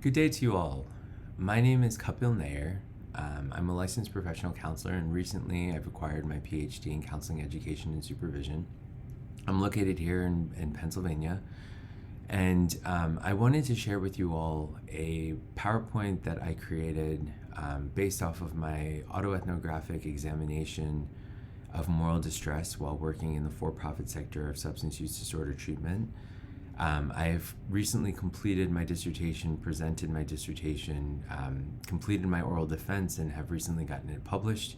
Good day to you all. My name is Kapil Nair. I'm a licensed professional counselor, and recently I've acquired my PhD in counseling education and supervision. I'm located here in Pennsylvania, and I wanted to share with you all a PowerPoint that I created based off of my autoethnographic examination of moral distress while working in the for-profit sector of substance use disorder treatment. I've recently completed my dissertation, presented my dissertation, completed my oral defense, and have recently gotten it published.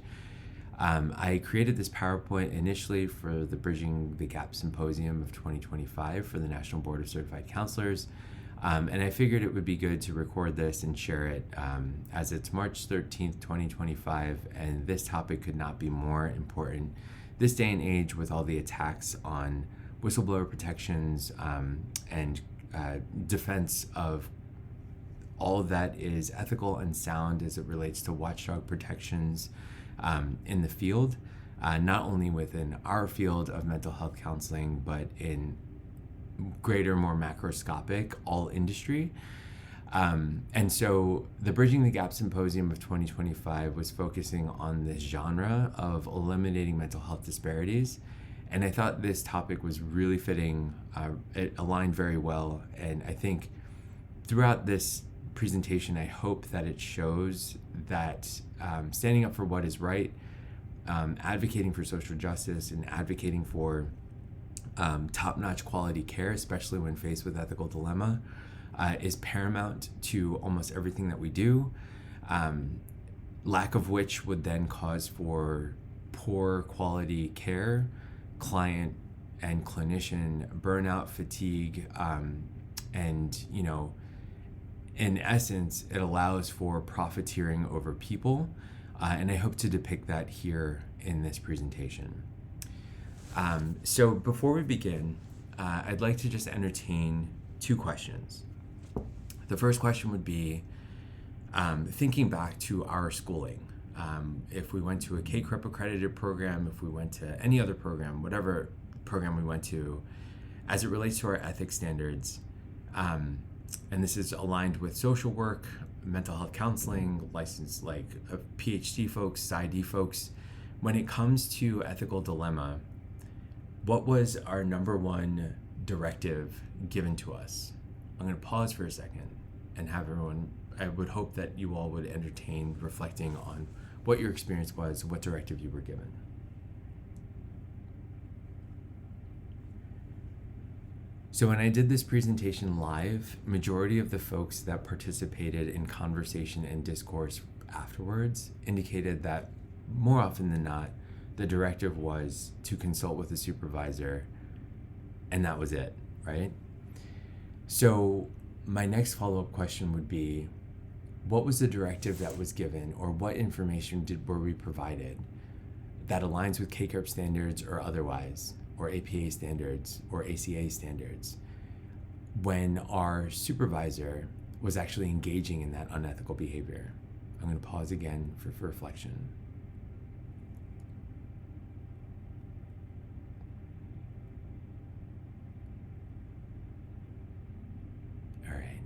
I created this PowerPoint initially for the Bridging the Gap Symposium of 2025 for the National Board of Certified Counselors, and I figured it would be good to record this and share it as it's March 13th, 2025, and this topic could not be more important this day and age with all the attacks on whistleblower protections and defense of all that is ethical and sound as it relates to watchdog protections in the field, not only within our field of mental health counseling, but in greater, more macroscopic, all industry. And so the Bridging the Gap Symposium of 2025 was focusing on this genre of eliminating mental health disparities. And I thought this topic was really fitting. It aligned very well. And I think throughout this presentation, I hope that it shows that standing up for what is right, advocating for social justice, and advocating for top-notch quality care, especially when faced with ethical dilemma, is paramount to almost everything that we do, lack of which would then cause for poor quality care, client and clinician burnout, fatigue, and in essence, it allows for profiteering over people, and I hope to depict that here in this presentation. So before we begin, I'd like to just entertain two questions. The first question would be, thinking back to our schooling. If we went to a KCREP accredited program, if we went to any other program, whatever program we went to, as it relates to our ethics standards, and this is aligned with social work, mental health counseling, licensed PhD folks, PsyD folks, when it comes to ethical dilemma, what was our number one directive given to us? I'm going to pause for a second and have everyone, I would hope that you all would entertain reflecting on what your experience was, what directive you were given. So when I did this presentation live, majority of the folks that participated in conversation and discourse afterwards indicated that more often than not, the directive was to consult with a supervisor, and that was it, right? So my next follow-up question would be, what was the directive that was given, or what information were we provided that aligns with KCREP standards or otherwise, or APA standards or ACA standards, when our supervisor was actually engaging in that unethical behavior? I'm going to pause again for reflection.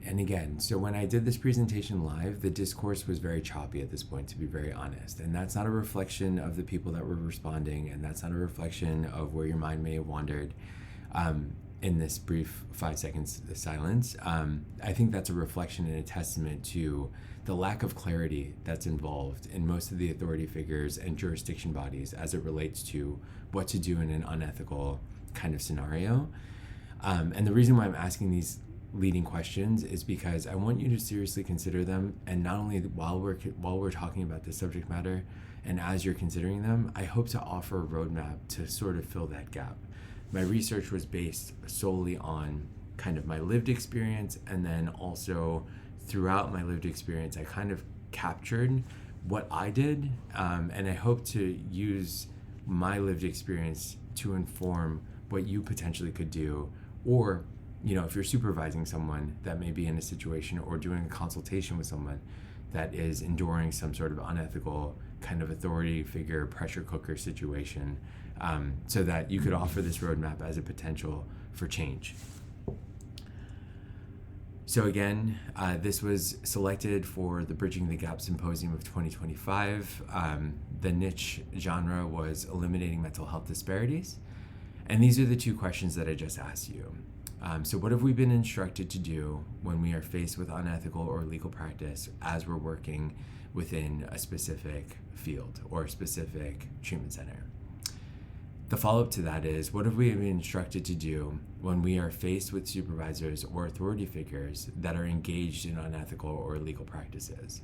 And again, so when I did this presentation live, the discourse was very choppy at this point, to be very honest. And that's not a reflection of the people that were responding, and that's not a reflection of where your mind may have wandered in this brief 5 seconds of silence. I think that's a reflection and a testament to the lack of clarity that's involved in most of the authority figures and jurisdiction bodies as it relates to what to do in an unethical kind of scenario. And the reason why I'm asking these leading questions is because I want you to seriously consider them, and not only while we're talking about this subject matter, and as you're considering them, I hope to offer a roadmap to sort of fill that gap. My research was based solely on kind of my lived experience, and then also throughout my lived experience, I kind of captured what I did, and I hope to use my lived experience to inform what you potentially could do, or if you're supervising someone that may be in a situation, or doing a consultation with someone that is enduring some sort of unethical kind of authority figure, pressure cooker situation, so that you could offer this roadmap as a potential for change. So again, this was selected for the Bridging the Gap Symposium of 2025. The niche genre was eliminating mental health disparities. And these are the two questions that I just asked you. So what have we been instructed to do when we are faced with unethical or legal practice as we're working within a specific field or a specific treatment center? The follow-up to that is, what have we been instructed to do when we are faced with supervisors or authority figures that are engaged in unethical or illegal practices?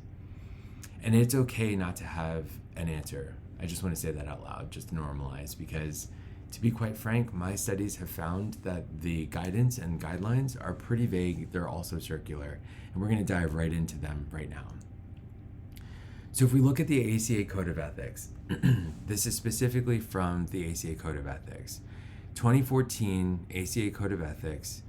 And it's okay not to have an answer. I just want to say that out loud, just to normalize, because to be quite frank, my studies have found that the guidance and guidelines are pretty vague. They're also circular, and we're going to dive right into them right now. So if we look at the ACA Code of Ethics, this is specifically from the ACA Code of Ethics. 2014 ACA Code of Ethics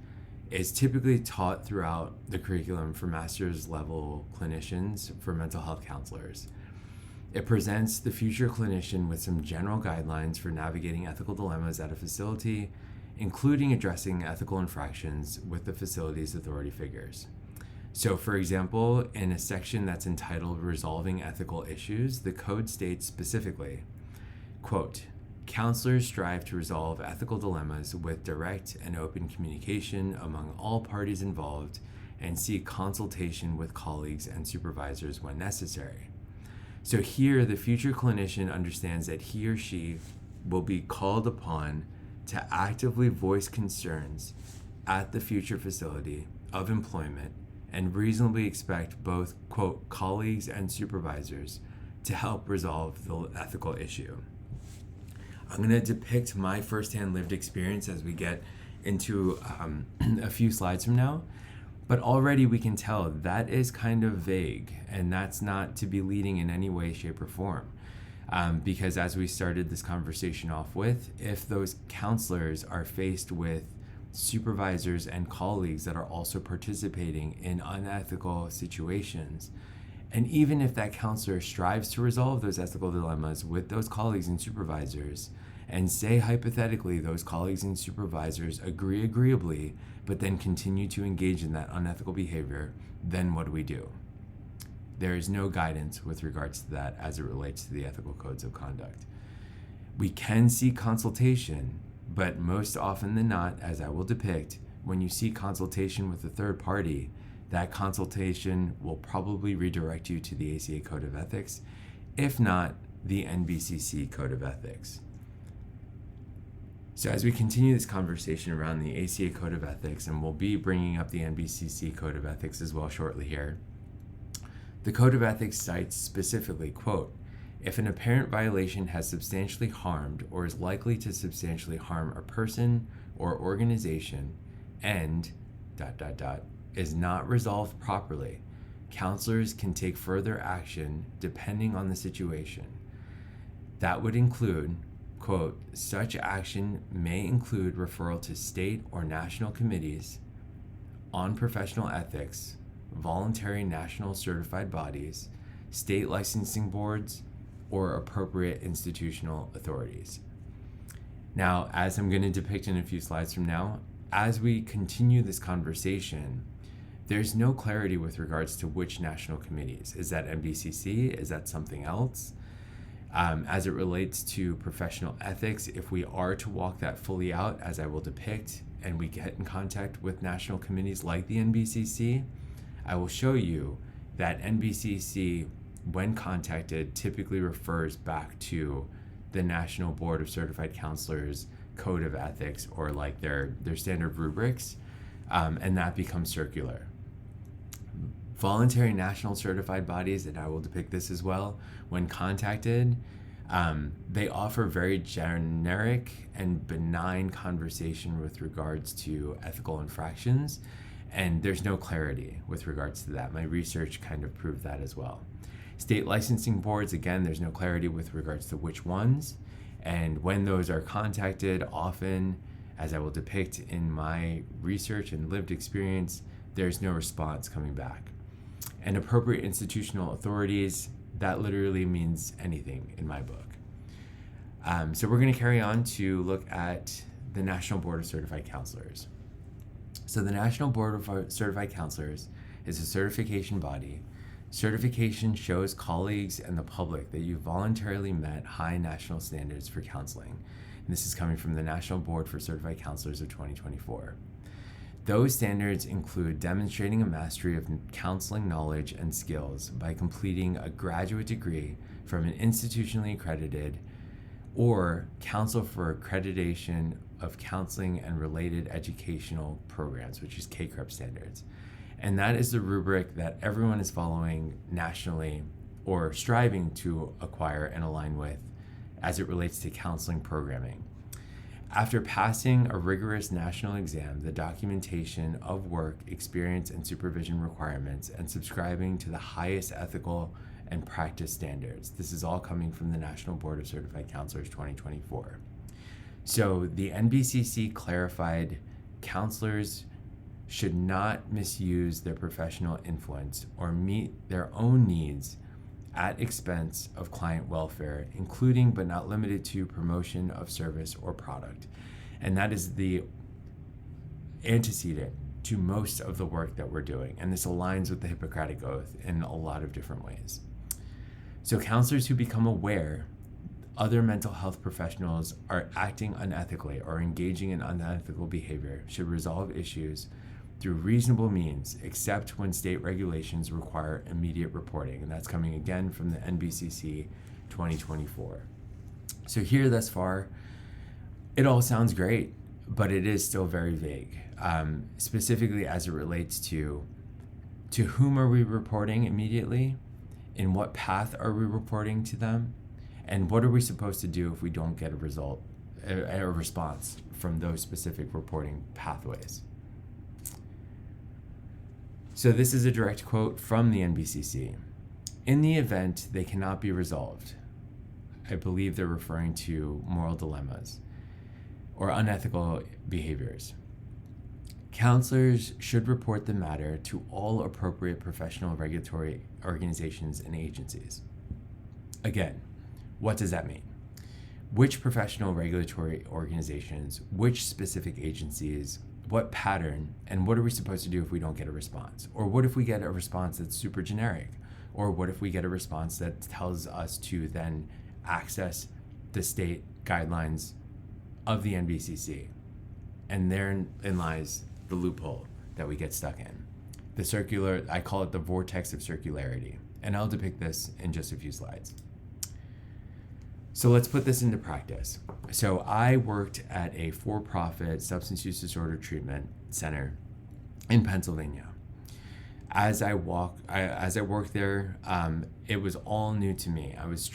is typically taught throughout the curriculum for master's level clinicians for mental health counselors. It presents the future clinician with some general guidelines for navigating ethical dilemmas at a facility, including addressing ethical infractions with the facility's authority figures. So, for example, in a section that's entitled Resolving Ethical Issues, the code states specifically, quote, "Counselors strive to resolve ethical dilemmas with direct and open communication among all parties involved and seek consultation with colleagues and supervisors when necessary." So here, the future clinician understands that he or she will be called upon to actively voice concerns at the future facility of employment and reasonably expect both, quote, colleagues and supervisors to help resolve the ethical issue. I'm going to depict my firsthand lived experience as we get into a few slides from now, but already we can tell that is kind of vague, and that's not to be leading in any way, shape, or form. Because as we started this conversation off with, if those counselors are faced with supervisors and colleagues that are also participating in unethical situations, and even if that counselor strives to resolve those ethical dilemmas with those colleagues and supervisors, and say hypothetically those colleagues and supervisors agree agreeably, but then continue to engage in that unethical behavior, then what do we do? There is no guidance with regards to that as it relates to the ethical codes of conduct. We can seek consultation, but most often than not, as I will depict, when you seek consultation with a third party, that consultation will probably redirect you to the ACA Code of Ethics, if not the NBCC Code of Ethics. So as we continue this conversation around the ACA Code of Ethics, and we'll be bringing up the NBCC Code of Ethics as well shortly here, the Code of Ethics cites specifically, quote, "If an apparent violation has substantially harmed or is likely to substantially harm a person or organization and ... is not resolved properly, counselors can take further action depending on the situation. That would include," quote, "such action may include referral to state or national committees on professional ethics, voluntary national certified bodies, state licensing boards, or appropriate institutional authorities." Now, as I'm going to depict in a few slides from now, as we continue this conversation, there's no clarity with regards to which national committees. Is that NBCC? Is that something else? As it relates to professional ethics, if we are to walk that fully out, as I will depict, and we get in contact with national committees like the NBCC, I will show you that NBCC, when contacted, typically refers back to the National Board of Certified Counselors Code of Ethics, or like their standard rubrics, and that becomes circular. Voluntary national certified bodies, and I will depict this as well, when contacted, they offer very generic and benign conversation with regards to ethical infractions, and there's no clarity with regards to that. My research kind of proved that as well. State licensing boards, again, there's no clarity with regards to which ones, and when those are contacted, often, as I will depict in my research and lived experience, there's no response coming back. And appropriate institutional authorities, that literally means anything in my book. So we're going to carry on to look at the National Board of Certified Counselors. So the National Board of Certified Counselors is a certification body. Certification shows colleagues and the public that you voluntarily met high national standards for counseling. And this is coming from the National Board for Certified Counselors of 2024. Those standards include demonstrating a mastery of counseling knowledge and skills by completing a graduate degree from an institutionally accredited or Council for Accreditation of Counseling and Related Educational Programs, which is CACREP standards. And that is the rubric that everyone is following nationally or striving to acquire and align with as it relates to counseling programming. After passing a rigorous national exam, the documentation of work, experience, and supervision requirements, and subscribing to the highest ethical and practice standards. This is all coming from the National Board of Certified Counselors 2024. So the NBCC clarified counselors should not misuse their professional influence or meet their own needs at expense of client welfare, including but not limited to promotion of service or product. And that is the antecedent to most of the work that we're doing. And this aligns with the Hippocratic Oath in a lot of different ways. So counselors who become aware other mental health professionals are acting unethically or engaging in unethical behavior should resolve issues through reasonable means, except when state regulations require immediate reporting. And that's coming again from the NBCC 2024. So here thus far, it all sounds great, but it is still very vague, specifically as it relates to whom are we reporting immediately, in what path are we reporting to them, and what are we supposed to do if we don't get a response from those specific reporting pathways. So this is a direct quote from the NBCC. In the event they cannot be resolved, I believe they're referring to moral dilemmas or unethical behaviors. Counselors should report the matter to all appropriate professional regulatory organizations and agencies. Again, what does that mean? Which professional regulatory organizations, which specific agencies, what pattern, and what are we supposed to do if we don't get a response? Or what if we get a response that's super generic? Or what if we get a response that tells us to then access the state guidelines of the NBCC? And therein lies the loophole that we get stuck in. The circular, I call it the vortex of circularity. And I'll depict this in just a few slides. So let's put this into practice. So I worked at a for-profit substance use disorder treatment center in Pennsylvania. As I worked there, it was all new to me. I was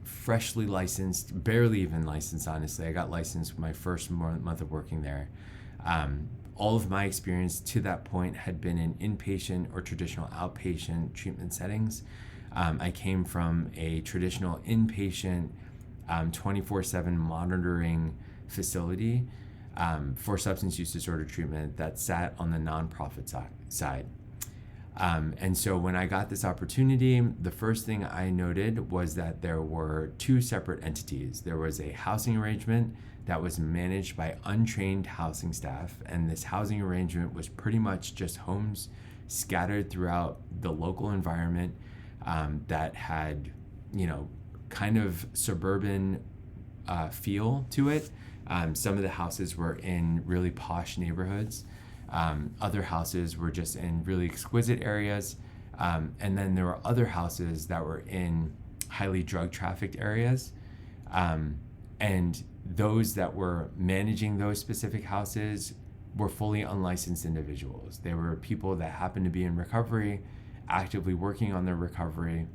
freshly licensed, barely even licensed, honestly. I got licensed my first month of working there. All of my experience to that point had been in inpatient or traditional outpatient treatment settings. I came from a traditional inpatient 24/7 monitoring facility for substance use disorder treatment that sat on the nonprofit side. And so when I got this opportunity, the first thing I noted was that there were two separate entities. There was a housing arrangement that was managed by untrained housing staff, and this housing arrangement was pretty much just homes scattered throughout the local environment that had, kind of suburban feel to it. Some of the houses were in really posh neighborhoods. Other houses were just in really exquisite areas. And then there were other houses that were in highly drug trafficked areas. And those that were managing those specific houses were fully unlicensed individuals. They were people that happened to be in recovery, actively working on their recovery.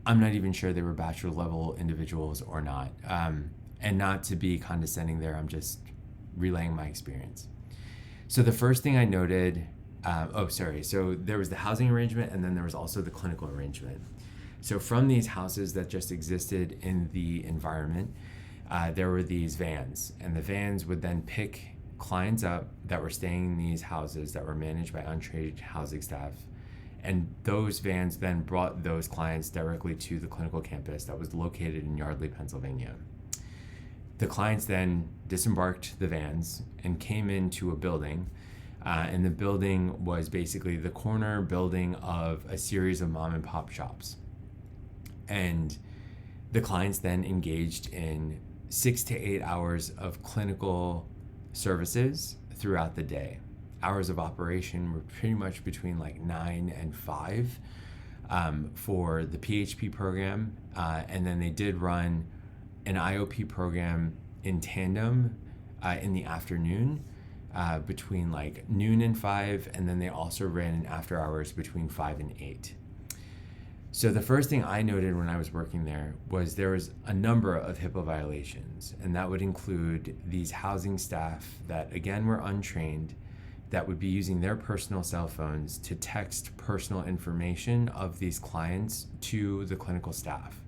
I'm not even sure they were bachelor level individuals or not. And not to be condescending there, I'm just relaying my experience. So the first thing I noted, so there was the housing arrangement, and then there was also the clinical arrangement. So from these houses that just existed in the environment, there were these vans, and the vans would then pick clients up that were staying in these houses that were managed by untrained housing staff. And those vans then brought those clients directly to the clinical campus that was located in Yardley, Pennsylvania. The clients then disembarked the vans and came into a building. And the building was basically the corner building of a series of mom and pop shops. And the clients then engaged in 6 to 8 hours of clinical services throughout the day. Hours of operation were pretty much between like 9 and 5 for the PHP program. And then they did run an IOP program in tandem in the afternoon between like noon and 5. And then they also ran an after hours between 5 and 8. So the first thing I noted when I was working there was a number of HIPAA violations, and that would include these housing staff that again were untrained, that would be using their personal cell phones to text personal information of these clients to the clinical staff.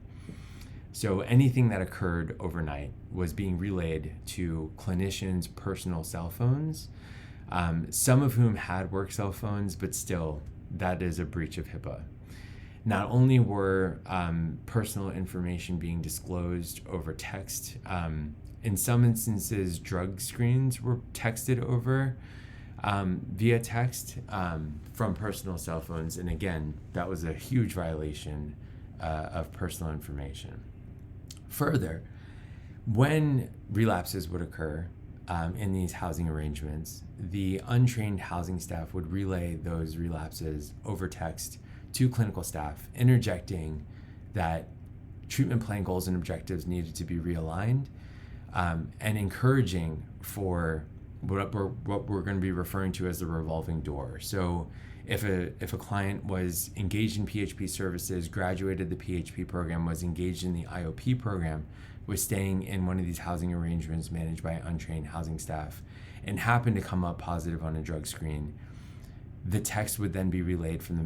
So anything that occurred overnight was being relayed to clinicians' personal cell phones, some of whom had work cell phones, but still, that is a breach of HIPAA. Not only were personal information being disclosed over text, in some instances, drug screens were texted over via text from personal cell phones. And again, that was a huge violation of personal information. Further, when relapses would occur in these housing arrangements, the untrained housing staff would relay those relapses over text to clinical staff, interjecting that treatment plan goals and objectives needed to be realigned, and encouraging for what we're going to be referring to as the revolving door. So if a client was engaged in PHP services, graduated the PHP program, was engaged in the IOP program, was staying in one of these housing arrangements managed by untrained housing staff, and happened to come up positive on a drug screen, the text would then be relayed from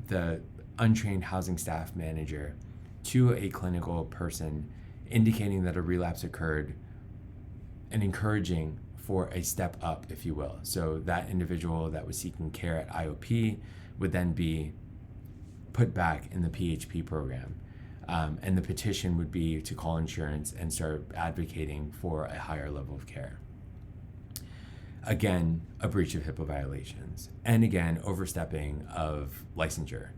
the untrained housing staff manager to a clinical person, indicating that a relapse occurred and encouraging for a step up, if you will. So that individual that was seeking care at IOP would then be put back in the PHP program. And the petition would be to call insurance and start advocating for a higher level of care. Again, a breach of HIPAA violations. And again, overstepping of licensure,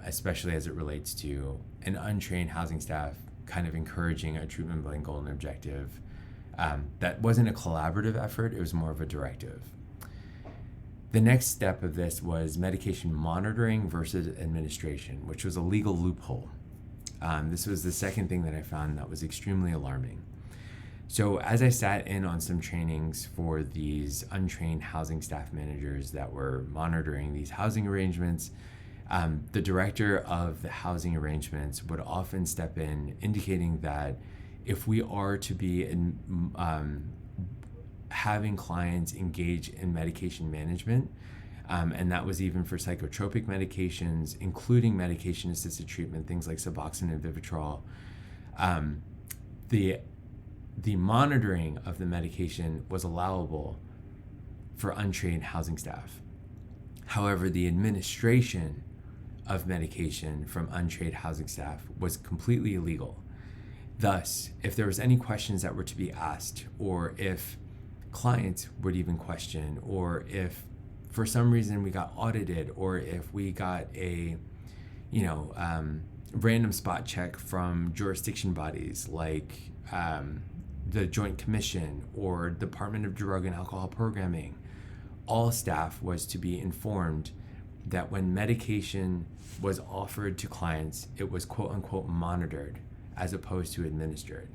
especially as it relates to an untrained housing staff kind of encouraging a treatment plan goal and objective. That wasn't a collaborative effort, it was more of a directive. The next step of this was medication monitoring versus administration, which was a legal loophole. This was the second thing that I found that was extremely alarming. So as I sat in on some trainings for these untrained housing staff managers that were monitoring these housing arrangements, the director of the housing arrangements would often step in, indicating that if we are to be having clients engage in medication management, and that was even for psychotropic medications, including medication-assisted treatment, things like Suboxone and Vivitrol, the monitoring of the medication was allowable for untrained housing staff. However, the administration of medication from untrained housing staff was completely illegal. Thus, if there was any questions that were to be asked, or if clients would even question, or if for some reason we got audited, or if we got a random spot check from jurisdiction bodies like the Joint Commission or Department of Drug and Alcohol Programming, all staff was to be informed that when medication was offered to clients, it was quote unquote monitored as opposed to administered.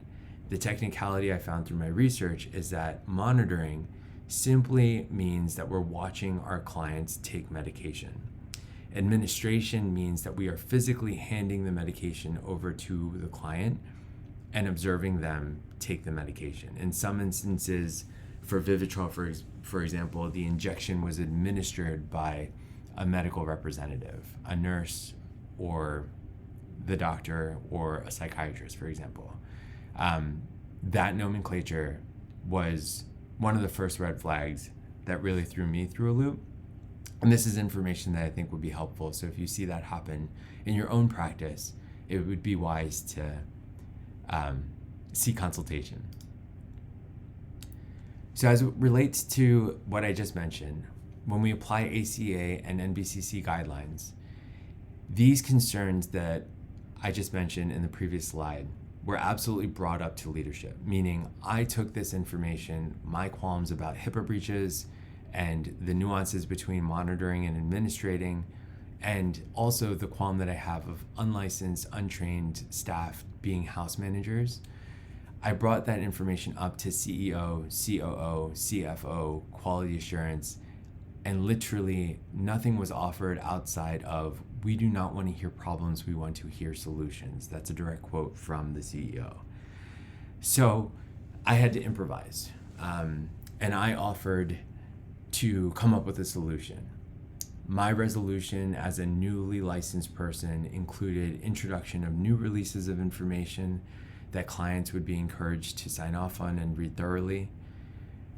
The technicality I found through my research is that monitoring simply means that we're watching our clients take medication. Administration means that we are physically handing the medication over to the client and observing them take the medication. In some instances, for Vivitrol, for example, the injection was administered by a medical representative, a nurse, or the doctor, or a psychiatrist, for example. That nomenclature was one of the first red flags that really threw me through a loop. And this is information that I think would be helpful. So if you see that happen in your own practice, it would be wise to seek consultation. So as it relates to what I just mentioned, when we apply ACA and NBCC guidelines, these concerns that I just mentioned in the previous slide were absolutely brought up to leadership, meaning I took this information, my qualms about HIPAA breaches and the nuances between monitoring and administrating, and also the qualm that I have of unlicensed, untrained staff being house managers. I brought that information up to CEO, COO, CFO, quality assurance, and literally nothing was offered outside of, we do not want to hear problems, we want to hear solutions. That's a direct quote from the CEO. So I had to improvise, and I offered to come up with a solution. My resolution as a newly licensed person included introduction of new releases of information that clients would be encouraged to sign off on and read thoroughly.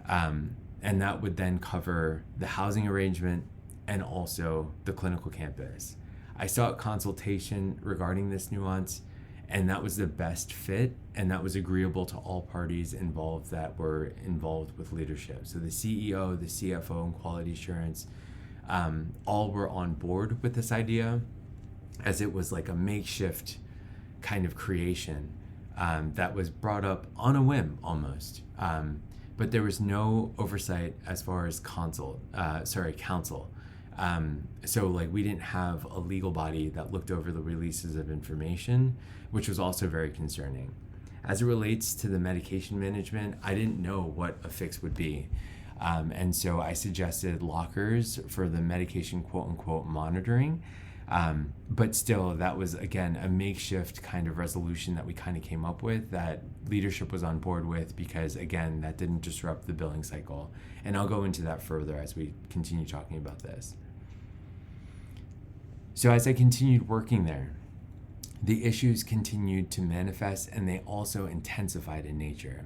And that would then cover the housing arrangement and also the clinical campus. I sought consultation regarding this nuance, and that was the best fit, and that was agreeable to all parties involved that were involved with leadership. So the CEO, the CFO, and quality assurance, all were on board with this idea, as it was like a makeshift kind of creation that was brought up on a whim almost. But there was no oversight as far as counsel. So like we didn't have a legal body that looked over the releases of information, which was also very concerning. As it relates to the medication management, I didn't know what a fix would be. And so I suggested lockers for the medication quote unquote monitoring. But still, that was, again, a makeshift kind of resolution that we kind of came up with that leadership was on board with because, again, that didn't disrupt the billing cycle. And I'll go into that further as we continue talking about this. So as I continued working there, the issues continued to manifest and they also intensified in nature.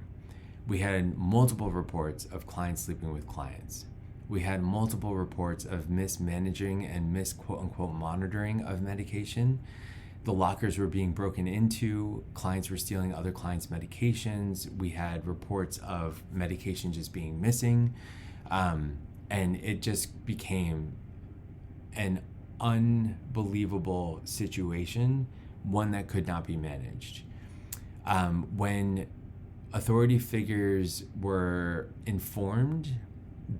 We had multiple reports of clients sleeping with clients. We had multiple reports of mismanaging and quote-unquote monitoring of medication. The lockers were being broken into. Clients were stealing other clients' medications. We had reports of medication just being missing. And it just became an unbelievable situation, one that could not be managed. When authority figures were informed,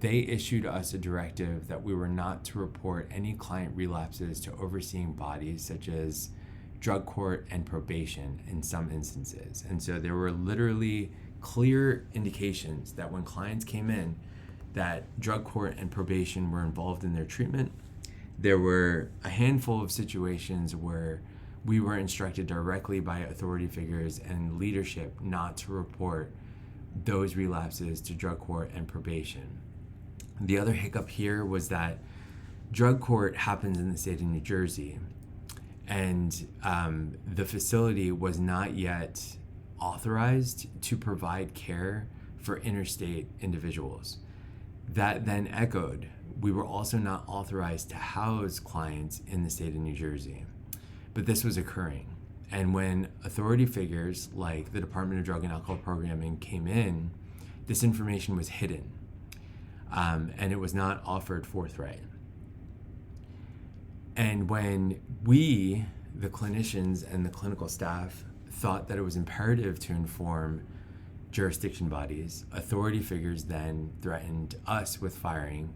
they issued us a directive that we were not to report any client relapses to overseeing bodies such as drug court and probation in some instances. And so there were literally clear indications that when clients came in that drug court and probation were involved in their treatment. There were a handful of situations where we were instructed directly by authority figures and leadership not to report those relapses to drug court and probation. The other hiccup here was that drug court happens in the state of New Jersey, and the facility was not yet authorized to provide care for interstate individuals. That then echoed, we were also not authorized to house clients in the state of New Jersey. But this was occurring. And when authority figures like the Department of Drug and Alcohol Programming came in, this information was hidden. And it was not offered forthright. And when we, the clinicians and the clinical staff, thought that it was imperative to inform jurisdiction bodies, authority figures then threatened us with firing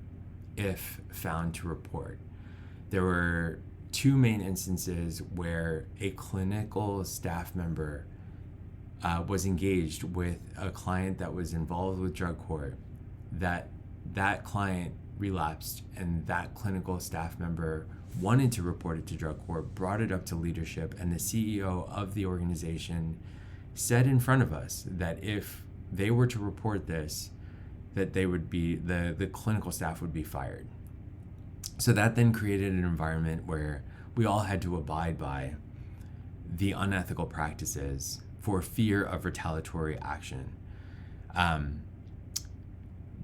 if found to report. There were two main instances where a clinical staff member was engaged with a client that was involved with drug court, that client relapsed and that clinical staff member wanted to report it to drug court, brought it up to leadership, and the CEO of the organization said in front of us that if they were to report this, that they would be, the clinical staff would be fired. So that then created an environment where we all had to abide by the unethical practices for fear of retaliatory action.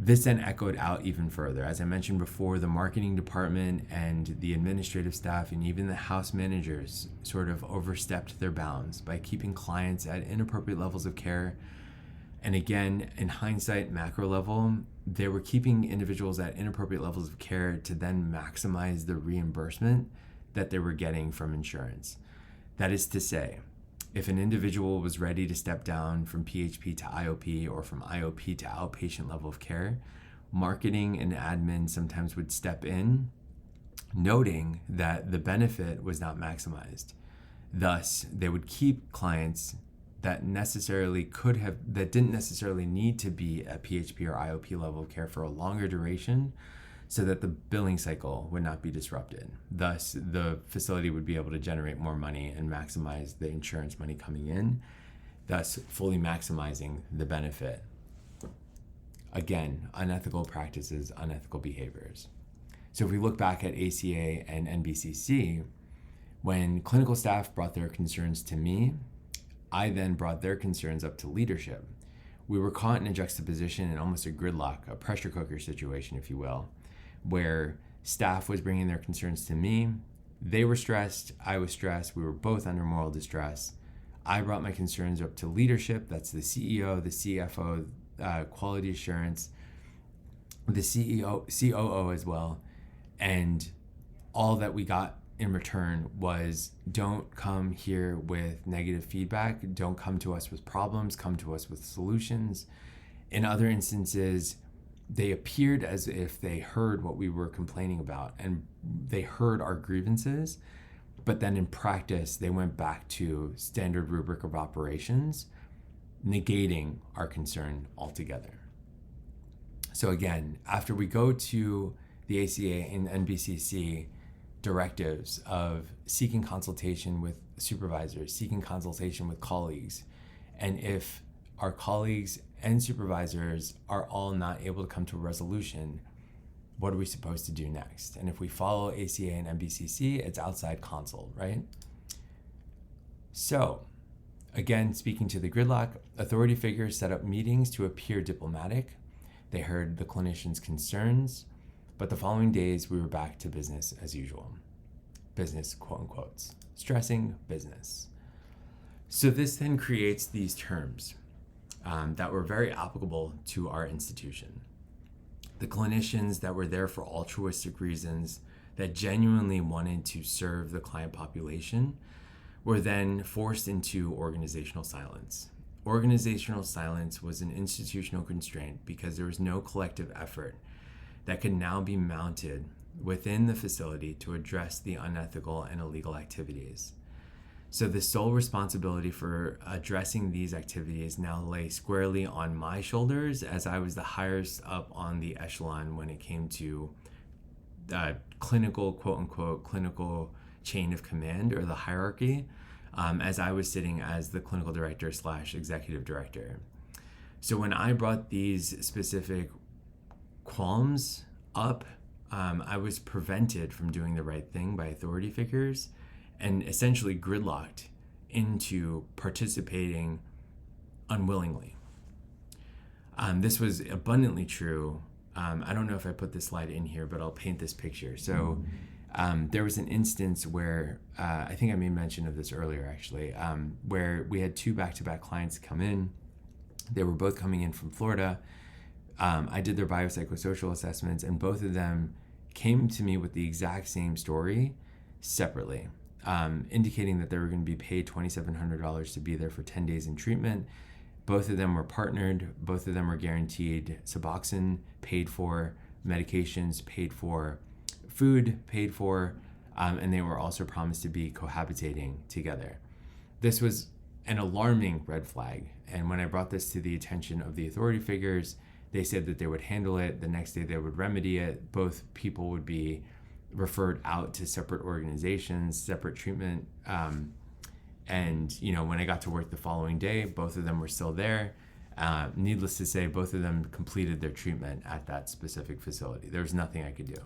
This then echoed out even further. As I mentioned before, the marketing department and the administrative staff and even the house managers sort of overstepped their bounds by keeping clients at inappropriate levels of care. And again, in hindsight, macro level, they were keeping individuals at inappropriate levels of care to then maximize the reimbursement that they were getting from insurance. That is to say, if an individual was ready to step down from PHP to IOP or from IOP to outpatient level of care, marketing and admin sometimes would step in, noting that the benefit was not maximized. Thus, they would keep clients that didn't necessarily need to be at PHP or IOP level of care for a longer duration, so that the billing cycle would not be disrupted. Thus, the facility would be able to generate more money and maximize the insurance money coming in, thus fully maximizing the benefit. Again, unethical practices, unethical behaviors. So if we look back at ACA and NBCC, when clinical staff brought their concerns to me, I then brought their concerns up to leadership. We were caught in a juxtaposition and almost a gridlock, a pressure cooker situation, if you will, where staff was bringing their concerns to me. They were stressed, I was stressed, we were both under moral distress. I brought my concerns up to leadership, that's the CEO, the CFO, quality assurance, the COO as well, and all that we got in return was, don't come here with negative feedback, don't come to us with problems, come to us with solutions. In other instances, they appeared as if they heard what we were complaining about and they heard our grievances, but then in practice, they went back to standard rubric of operations, negating our concern altogether. So again, after we go to the ACA and NBCC directives of seeking consultation with supervisors, seeking consultation with colleagues, and if our colleagues and supervisors are all not able to come to a resolution, what are we supposed to do next? And if we follow ACA and NBCC, it's outside consult, right? So, again, speaking to the gridlock, authority figures set up meetings to appear diplomatic. They heard the clinicians' concerns, but the following days we were back to business as usual. Business, quote unquote, stressing business. So this then creates these terms that were very applicable to our institution. The clinicians that were there for altruistic reasons, that genuinely wanted to serve the client population, were then forced into organizational silence. Organizational silence was an institutional constraint because there was no collective effort that could now be mounted within the facility to address the unethical and illegal activities. So the sole responsibility for addressing these activities now lay squarely on my shoulders, as I was the highest up on the echelon when it came to clinical, quote unquote, clinical chain of command, or the hierarchy, as I was sitting as the clinical director / executive director. So when I brought these specific qualms up, I was prevented from doing the right thing by authority figures and essentially gridlocked into participating unwillingly. This was abundantly true. I don't know if I put this slide in here, but I'll paint this picture. So there was an instance where, I think I made mention of this earlier actually, where we had two back-to-back clients come in. They were both coming in from Florida. I did their biopsychosocial assessments, and both of them came to me with the exact same story separately, indicating that they were going to be paid $2,700 to be there for 10 days in treatment. Both of them were partnered. Both of them were guaranteed Suboxone paid for, medications paid for, food paid for, and they were also promised to be cohabitating together. This was an alarming red flag, and when I brought this to the attention of the authority figures, they said that they would handle it. The next day they would remedy it. Both people would be referred out to separate organizations, separate treatment. And when I got to work the following day, both of them were still there. Needless to say, both of them completed their treatment at that specific facility. There was nothing I could do.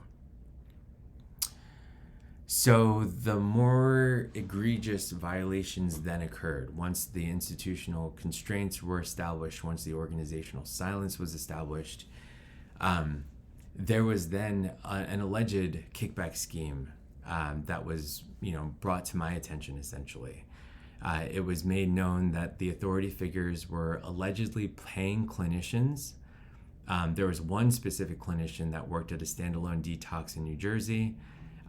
So the more egregious violations then occurred once the institutional constraints were established, once the organizational silence was established. There was then an alleged kickback scheme that was, brought to my attention essentially. It was made known that the authority figures were allegedly paying clinicians. There was one specific clinician that worked at a standalone detox in New Jersey,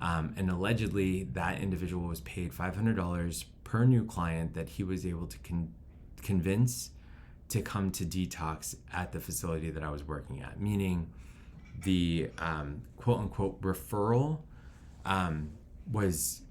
and allegedly that individual was paid $500 per new client that he was able to convince to come to detox at the facility that I was working at, meaning the quote unquote referral was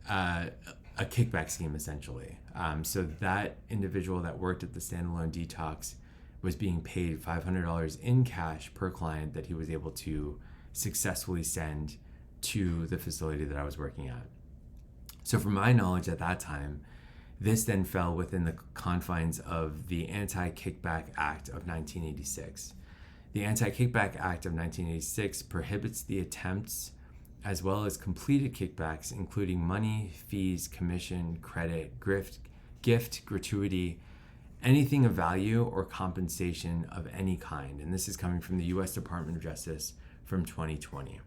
a kickback scheme essentially. So that individual that worked at the standalone detox was being paid $500 in cash per client that he was able to successfully send to the facility that I was working at. So from my knowledge at that time, this then fell within the confines of the Anti-Kickback Act of 1986. The Anti-Kickback Act of 1986 prohibits the attempts as well as completed kickbacks, including money, fees, commission, credit, gift, gratuity, anything of value or compensation of any kind. And this is coming from the U.S. Department of Justice from 2020.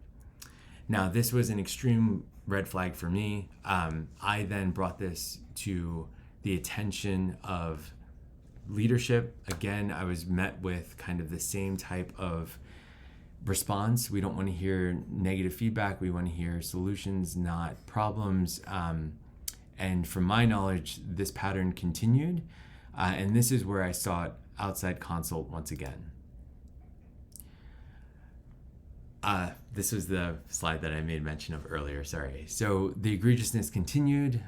Now, this was an extreme red flag for me. I then brought this to the attention of leadership. Again, I was met with kind of the same type of response. We don't want to hear negative feedback. We want to hear solutions, not problems. And from my knowledge, this pattern continued. And this is where I sought outside consult once again. This was the slide that I made mention of earlier, sorry. So the egregiousness continued.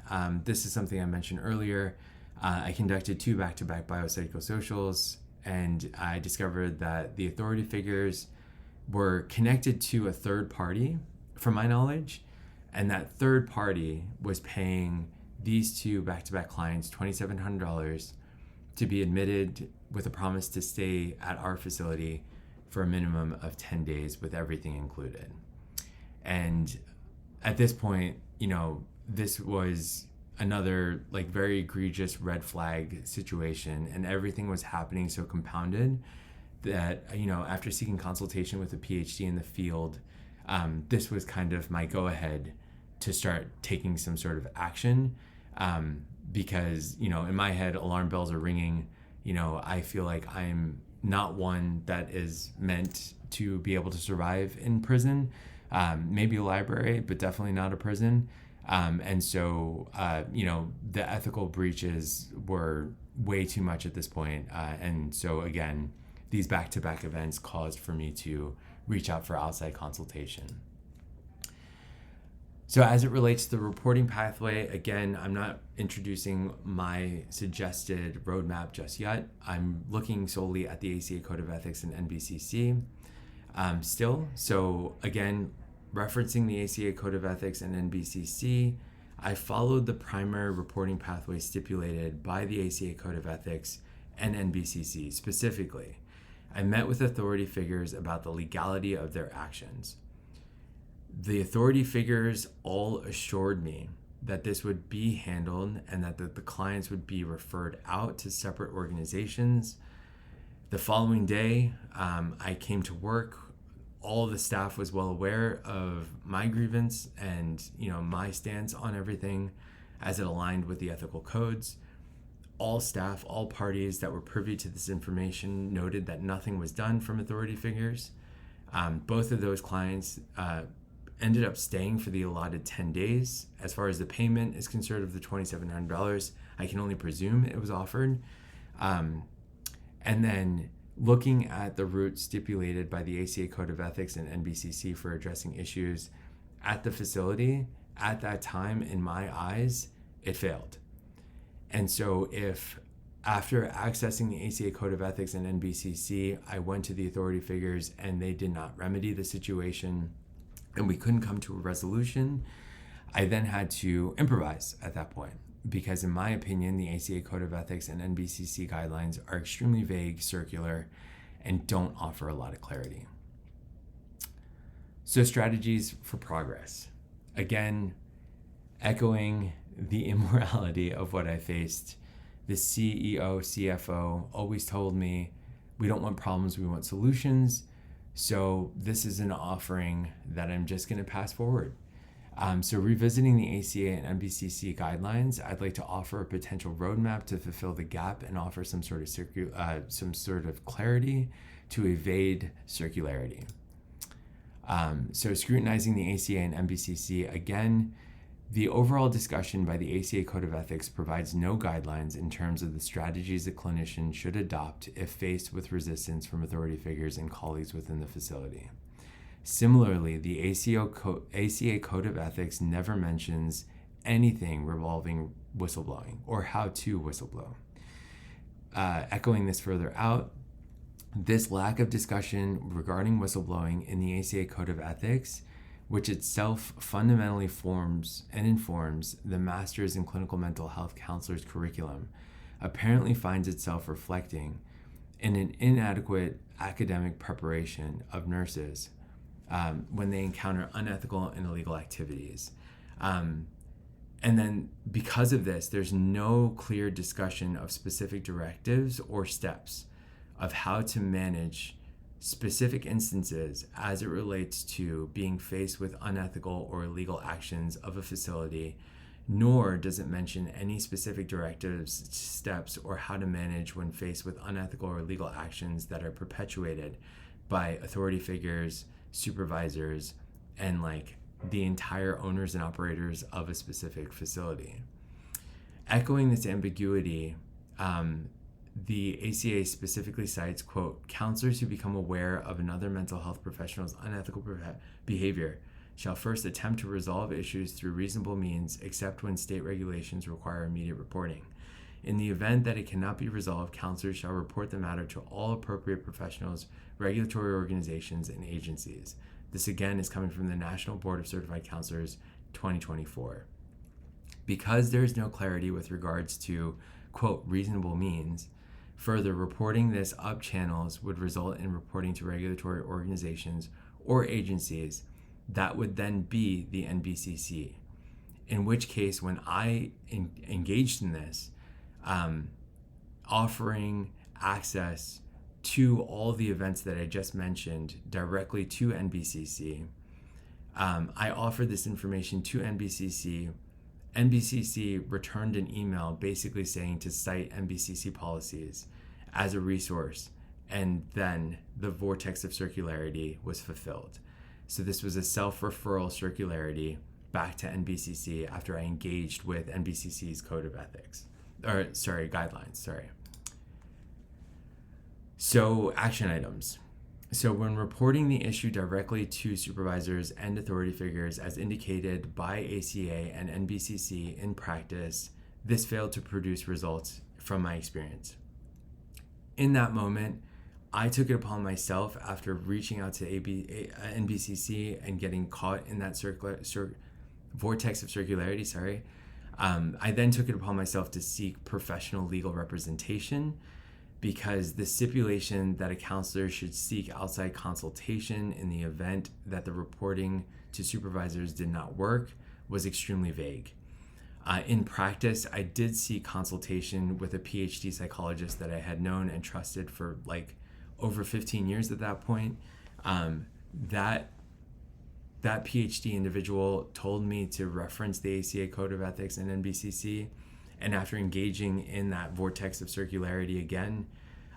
This is something I mentioned earlier. I conducted 2 back-to-back biopsychosocials, and I discovered that the authority figures were connected to a third party, from my knowledge, and that third party was paying these 2 back-to-back clients $2,700 to be admitted with a promise to stay at our facility for a minimum of 10 days with everything included. And at this point, this was another very egregious red flag situation, and everything was happening so compounded that, after seeking consultation with a PhD in the field, this was kind of my go-ahead to start taking some sort of action, because, in my head, alarm bells are ringing. I feel like I'm not one that is meant to be able to survive in prison, maybe a library, but definitely not a prison. And so, the ethical breaches were way too much at this point. And so again, these back-to-back events caused for me to reach out for outside consultation. So as it relates to the reporting pathway, again, I'm not introducing my suggested roadmap just yet. I'm looking solely at the ACA Code of Ethics and NBCC still. So again, referencing the ACA Code of Ethics and NBCC, I followed the primary reporting pathway stipulated by the ACA Code of Ethics and NBCC. Specifically, I met with authority figures about the legality of their actions. The authority figures all assured me that this would be handled and that the clients would be referred out to separate organizations. The following day, I came to work. All of the staff was well aware of my grievance and, my stance on everything as it aligned with the ethical codes. All staff, all parties that were privy to this information noted that nothing was done from authority figures. Both of those clients ended up staying for the allotted 10 days. As far as the payment is concerned of the $2,700, I can only presume it was offered. And then looking at the route stipulated by the ACA Code of Ethics and NBCC for addressing issues at the facility, at that time, in my eyes, it failed. And so if after accessing the ACA Code of Ethics and NBCC, I went to the authority figures and they did not remedy the situation and we couldn't come to a resolution, I then had to improvise at that point. Because in my opinion, the ACA Code of Ethics and NBCC guidelines are extremely vague, circular, and don't offer a lot of clarity. So strategies for progress. Again, echoing the immorality of what I faced, the CEO, CFO always told me, we don't want problems, we want solutions. So this is an offering that I'm just going to pass forward. So revisiting the ACA and NBCC guidelines, I'd like to offer a potential roadmap to fulfill the gap and offer some sort of clarity to evade circularity. So scrutinizing the ACA and NBCC, again, the overall discussion by the ACA Code of Ethics provides no guidelines in terms of the strategies a clinician should adopt if faced with resistance from authority figures and colleagues within the facility. Similarly, the ACA Code of Ethics never mentions anything revolving whistleblowing or how to whistleblow. Echoing this further out, this lack of discussion regarding whistleblowing in the ACA Code of Ethics, which itself fundamentally forms and informs the Master's in Clinical Mental Health Counselor's curriculum, apparently finds itself reflecting in an inadequate academic preparation of nurses when they encounter unethical and illegal activities. And then because of this, there's no clear discussion of specific directives or steps of how to manage specific instances as it relates to being faced with unethical or illegal actions of a facility, nor does it mention any specific directives, steps, or how to manage when faced with unethical or illegal actions that are perpetuated by authority figures, supervisors, and the entire owners and operators of a specific facility. Echoing this ambiguity, the ACA specifically cites, quote, counselors who become aware of another mental health professional's unethical behavior shall first attempt to resolve issues through reasonable means, except when state regulations require immediate reporting. In the event that it cannot be resolved, counselors shall report the matter to all appropriate professionals, regulatory organizations, and agencies. This again is coming from the National Board of Certified Counselors 2024. Because there is no clarity with regards to, quote, reasonable means, further reporting this up channels would result in reporting to regulatory organizations or agencies that would then be the NBCC. In which case, when I engaged in this, offering access to all the events that I just mentioned directly to NBCC, I offered this information to NBCC. NBCC returned an email basically saying to cite NBCC policies as a resource, and then the vortex of circularity was fulfilled. So this was a self-referral circularity back to NBCC after I engaged with NBCC's Code of Ethics, guidelines. So action items. So when reporting the issue directly to supervisors and authority figures as indicated by ACA and NBCC in practice, this failed to produce results from my experience. In that moment, I took it upon myself after reaching out to NBCC and getting caught in that vortex of circularity, I then took it upon myself to seek professional legal representation, because the stipulation that a counselor should seek outside consultation in the event that the reporting to supervisors did not work was extremely vague. In practice, I did seek consultation with a PhD psychologist that I had known and trusted for over 15 years at that point. That PhD individual told me to reference the ACA Code of Ethics and NBCC. And after engaging in that vortex of circularity again,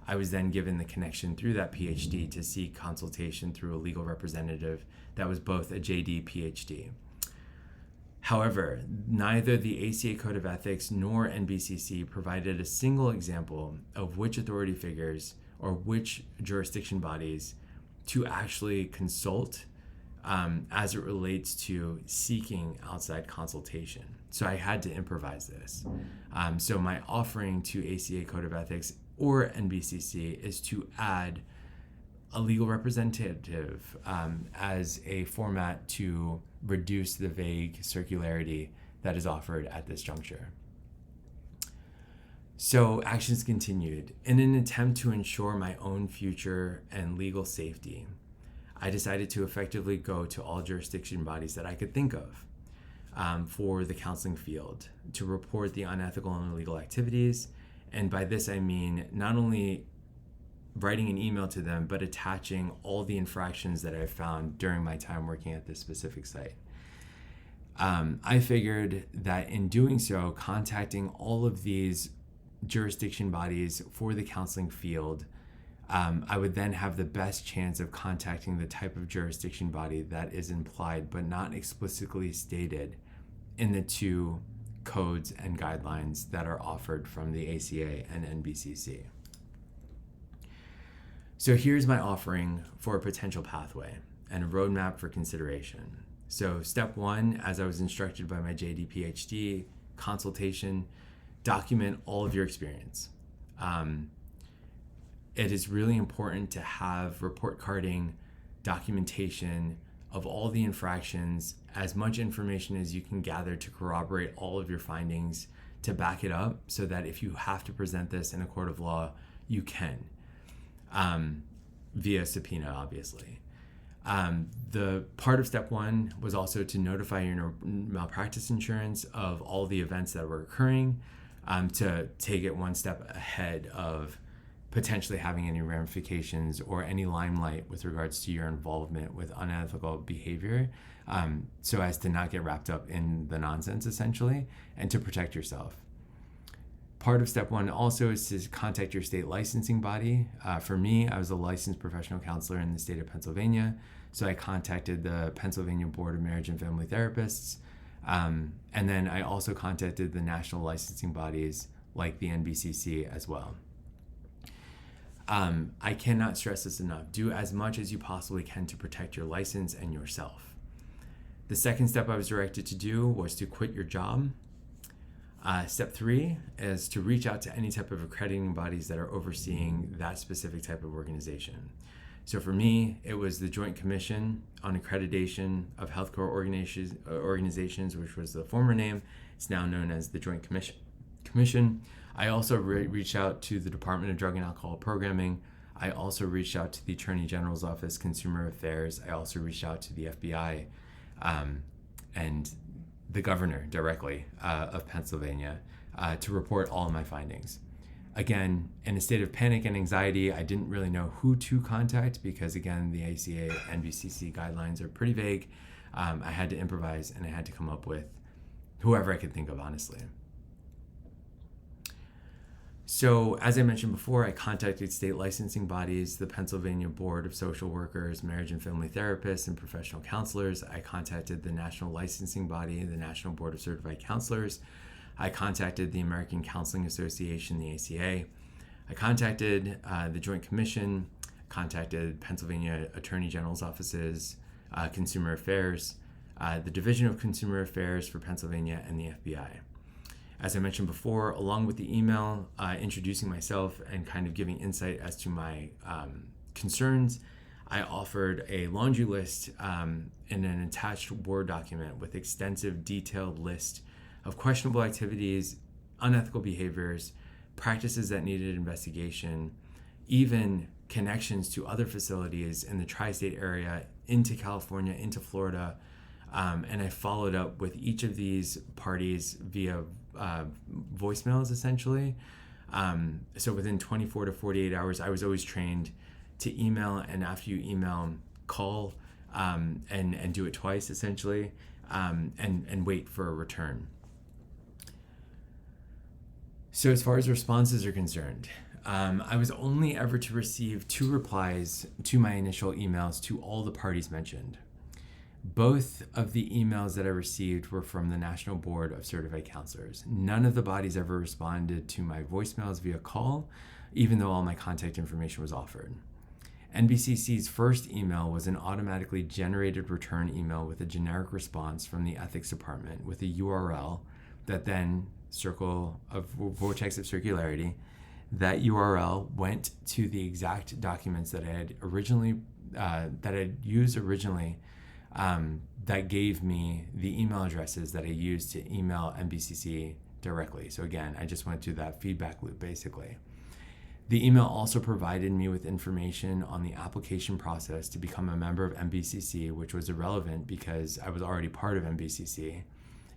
I was then given the connection through that PhD to seek consultation through a legal representative that was both a JD PhD. However, neither the ACA Code of Ethics nor NBCC provided a single example of which authority figures or which jurisdiction bodies to actually consult as it relates to seeking outside consultation. So I had to improvise this. So my offering to ACA Code of Ethics or NBCC is to add a legal representative as a format to reduce the vague circularity that is offered at this juncture. So actions continued. In an attempt to ensure my own future and legal safety, I decided to effectively go to all jurisdiction bodies that I could think of for the counseling field to report the unethical and illegal activities. And by this, I mean not only writing an email to them, but attaching all the infractions that I've found during my time working at this specific site. I figured that in doing so, contacting all of these jurisdiction bodies for the counseling field, I would then have the best chance of contacting the type of jurisdiction body that is implied but not explicitly stated in the two codes and guidelines that are offered from the ACA and NBCC. So here's my offering for a potential pathway and a roadmap for consideration. So step one, as I was instructed by my JD PhD consultation, document all of your experience. It is really important to have report carding, documentation of all the infractions, as much information as you can gather to corroborate all of your findings, to back it up so that if you have to present this in a court of law, you can, via subpoena, obviously. The part of step one was also to notify your malpractice insurance of all the events that were occurring, to take it one step ahead of potentially having any ramifications or any limelight with regards to your involvement with unethical behavior, so as to not get wrapped up in the nonsense, essentially, and to protect yourself. Part of step one also is to contact your state licensing body. For me, I was a licensed professional counselor in the state of Pennsylvania, so I contacted the Pennsylvania Board of Marriage and Family Therapists, and then I also contacted the national licensing bodies like the NBCC as well. I cannot stress this enough. Do as much as you possibly can to protect your license and yourself. The second step I was directed to do was to quit your job. Step three is to reach out to any type of accrediting bodies that are overseeing that specific type of organization. So for me, it was the Joint Commission on Accreditation of Healthcare Organizations, which was the former name. It's now known as the Joint Commission. I also reached out to the Department of Drug and Alcohol Programming. I also reached out to the Attorney General's Office, Consumer Affairs. I also reached out to the FBI and the governor directly of Pennsylvania to report all of my findings. Again, in a state of panic and anxiety, I didn't really know who to contact because, again, the ACA and NBCC guidelines are pretty vague. I had to improvise and I had to come up with whoever I could think of, honestly. So, as I mentioned before, I contacted state licensing bodies, the Pennsylvania Board of Social Workers, Marriage and Family Therapists, and Professional Counselors. I contacted the National Licensing Body, the National Board of Certified Counselors. I contacted the American Counseling Association, the ACA. I contacted the Joint Commission, contacted Pennsylvania Attorney General's offices, Consumer Affairs, the Division of Consumer Affairs for Pennsylvania, and the FBI. As I mentioned before, along with the email introducing myself and kind of giving insight as to my concerns, I offered a laundry list in an attached Word document with extensive detailed list of questionable activities, unethical behaviors, practices that needed investigation, even connections to other facilities in the tri-state area, into California, into Florida. And I followed up with each of these parties via voicemails, essentially. So within 24 to 48 hours, I was always trained to email, and after you email, call and do it twice, essentially, and wait for a return. So as far as responses are concerned, I was only ever to receive 2 replies to my initial emails to all the parties mentioned. Both of the emails that I received were from the National Board of Certified Counselors. None of the bodies ever responded to my voicemails via call, even though all my contact information was offered. NBCC's first email was an automatically generated return email with a generic response from the Ethics Department with a URL that then, circle of vortex of circularity, that URL went to the exact documents that I had originally, that I'd used originally, that gave me the email addresses that I used to email NBCC directly. So again, I just went through that feedback loop, basically. The email also provided me with information on the application process to become a member of NBCC, which was irrelevant because I was already part of NBCC.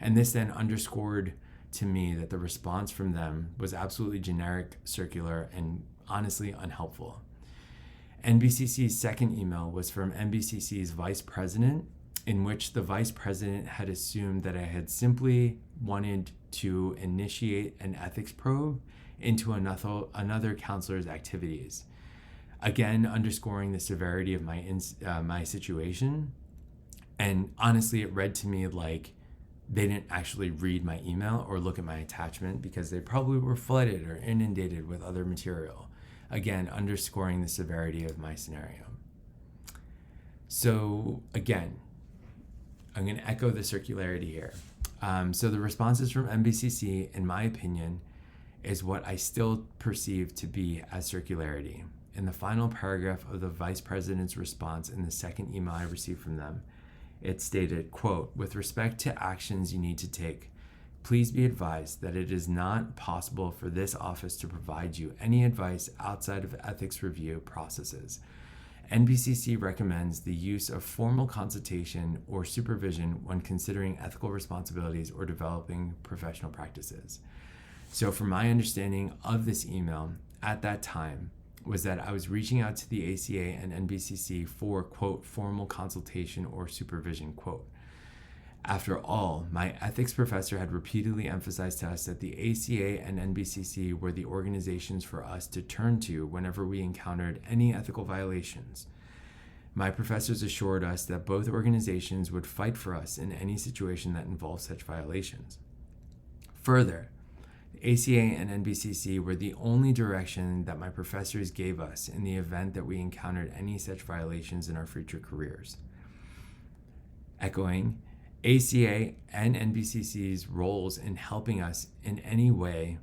And this then underscored to me that the response from them was absolutely generic, circular, and honestly unhelpful. NBCC's second email was from NBCC's vice president, in which the vice president had assumed that I had simply wanted to initiate an ethics probe into another counselor's activities. Again, underscoring the severity of my situation. And honestly, it read to me like they didn't actually read my email or look at my attachment because they probably were flooded or inundated with other material. Again, underscoring the severity of my scenario. So again, I'm going to echo the circularity here. So the responses from NBCC, in my opinion, is what I still perceive to be as circularity. In the final paragraph of the vice president's response in the second email I received from them, it stated, quote, "With respect to actions you need to take, please be advised that it is not possible for this office to provide you any advice outside of ethics review processes. NBCC recommends the use of formal consultation or supervision when considering ethical responsibilities or developing professional practices." So from my understanding of this email at that time was that I was reaching out to the ACA and NBCC for, quote, formal consultation or supervision, quote. After all, my ethics professor had repeatedly emphasized to us that the ACA and NBCC were the organizations for us to turn to whenever we encountered any ethical violations. My professors assured us that both organizations would fight for us in any situation that involved such violations. Further, the ACA and NBCC were the only direction that my professors gave us in the event that we encountered any such violations in our future careers. Echoing, ACA and NBCC's roles in helping us in any way,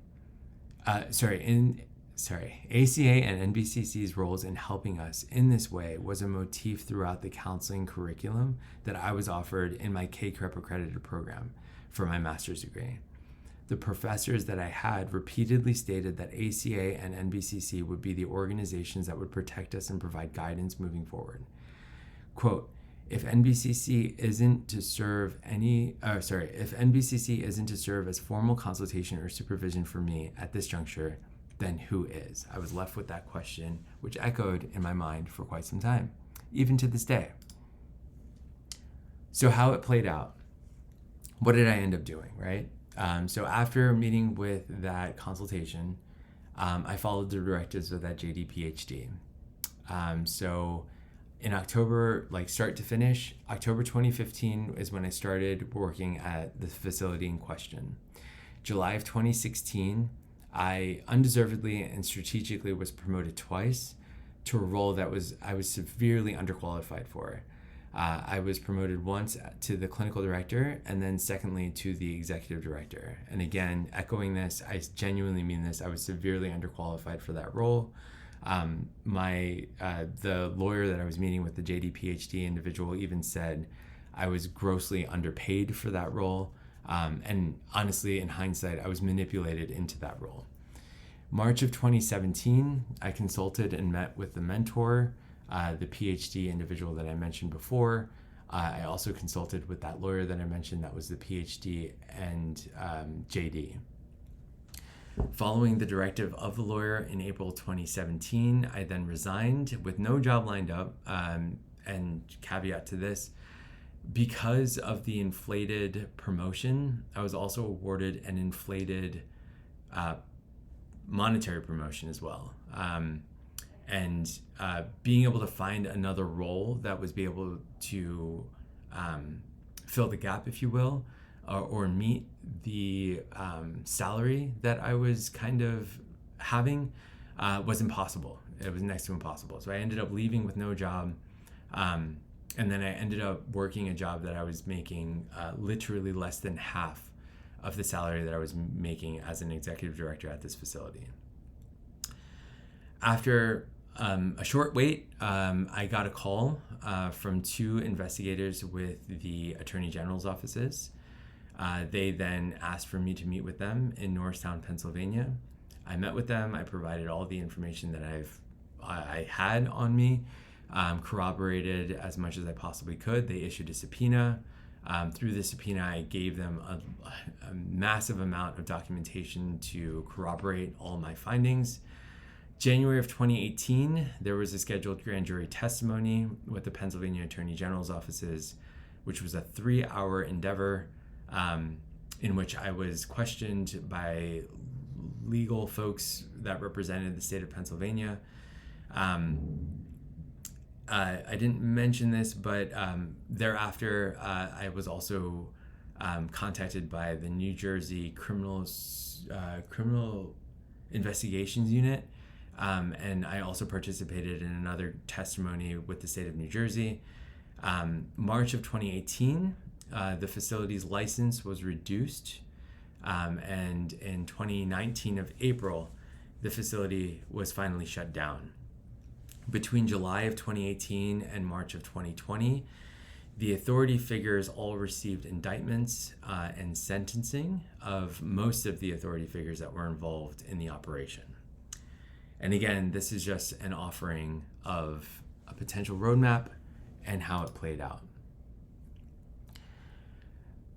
ACA and NBCC's roles in helping us in this way was a motif throughout the counseling curriculum that I was offered in my K-CREP accredited program for my master's degree. The professors that I had repeatedly stated that ACA and NBCC would be the organizations that would protect us and provide guidance moving forward. Quote, if NBCC isn't to serve as formal consultation or supervision for me at this juncture, then who is? I was left with that question, which echoed in my mind for quite some time, even to this day. So how it played out, what did I end up doing, right? So after meeting with that consultation, I followed the directives of that JD PhD. So in October, like start to finish, October 2015 is when I started working at the facility in question. July of 2016, I undeservedly and strategically was promoted twice to a role that I was severely underqualified for. I was promoted once to the clinical director and then secondly to the executive director. And again, echoing this, I genuinely mean this, I was severely underqualified for that role. The lawyer that I was meeting with, the JD PhD individual, even said I was grossly underpaid for that role. And honestly, in hindsight, I was manipulated into that role. March of 2017, I consulted and met with the mentor, the PhD individual that I mentioned before. I also consulted with that lawyer that I mentioned that was the PhD and JD. Following the directive of the lawyer in April 2017, I then resigned with no job lined up. And caveat to this, because of the inflated promotion, I was also awarded an inflated monetary promotion as well. And being able to find another role that was be able to fill the gap, if you will, or meet the salary that I was kind of having was impossible. It was next to impossible. So I ended up leaving with no job. And then I ended up working a job that I was making literally less than half of the salary that I was making as an executive director at this facility. After a short wait, I got a call from two investigators with the Attorney General's offices. They then asked for me to meet with them in Norristown, Pennsylvania. I met with them. I provided all the information that I had on me, corroborated as much as I possibly could. They issued a subpoena. Through the subpoena, I gave them a massive amount of documentation to corroborate all my findings. January of 2018, there was a scheduled grand jury testimony with the Pennsylvania Attorney General's offices, which was a 3-hour endeavor in which I was questioned by legal folks that represented the state of Pennsylvania. I didn't mention this, but thereafter, I was also contacted by the New Jersey Criminal Investigations Unit, and I also participated in another testimony with the state of New Jersey. March of 2018, the facility's license was reduced, and in 2019 of April, the facility was finally shut down. Between July of 2018 and March of 2020, the authority figures all received indictments and sentencing of most of the authority figures that were involved in the operation. And again, this is just an offering of a potential roadmap and how it played out.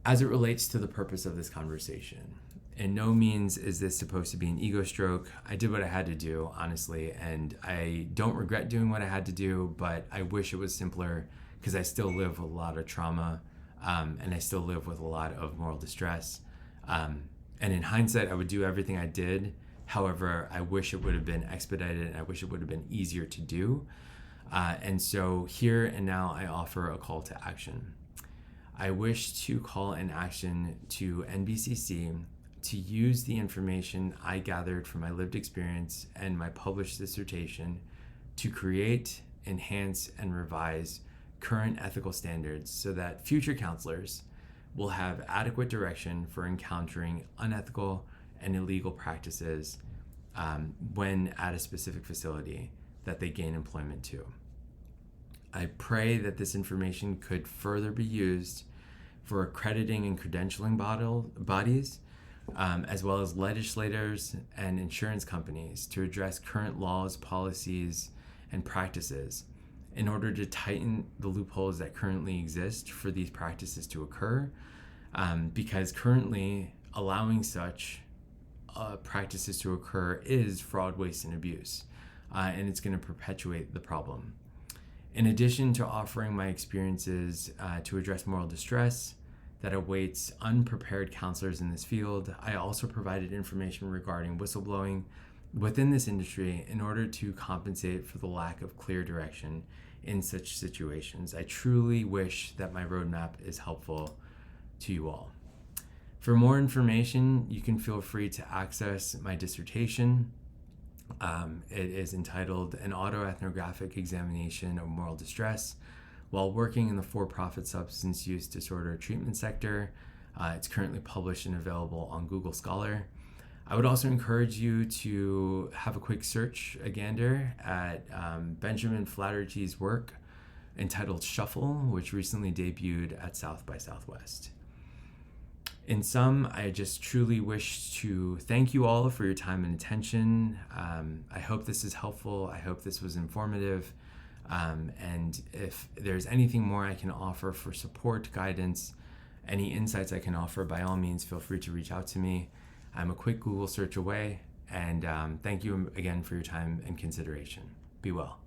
As it relates to the purpose of this conversation, in no means is this supposed to be an ego stroke. I did what I had to do, honestly, and I don't regret doing what I had to do, but I wish it was simpler because I still live with a lot of trauma, and I still live with a lot of moral distress. And in hindsight, I would do everything I did. However, I wish it would have been expedited, and I wish it would have been easier to do. And so here and now, I offer a call to action. I wish to call an action to NBCC to use the information I gathered from my lived experience and my published dissertation to create, enhance, and revise current ethical standards so that future counselors will have adequate direction for encountering unethical and illegal practices when at a specific facility that they gain employment to. I pray that this information could further be used for accrediting and credentialing bodies, as well as legislators and insurance companies to address current laws, policies, and practices in order to tighten the loopholes that currently exist for these practices to occur, because currently allowing such practices to occur is fraud, waste, and abuse, and it's going to perpetuate the problem. In addition to offering my experiences to address moral distress that awaits unprepared counselors in this field, I also provided information regarding whistleblowing within this industry in order to compensate for the lack of clear direction in such situations. I truly wish that my roadmap is helpful to you all. For more information, you can feel free to access my dissertation. It is entitled An Autoethnographic Examination of Moral Distress While Working in the For-Profit Substance Use Disorder Treatment Sector. It's currently published and available on Google Scholar. I would also encourage you to have a quick search, a gander, at Benjamin Flaherty's work entitled Shuffle, which recently debuted at South by Southwest. In sum, I just truly wish to thank you all for your time and attention. I hope this is helpful. I hope this was informative. And if there's anything more I can offer for support, guidance, any insights I can offer, by all means, feel free to reach out to me. I'm a quick Google search away. And thank you again for your time and consideration. Be well.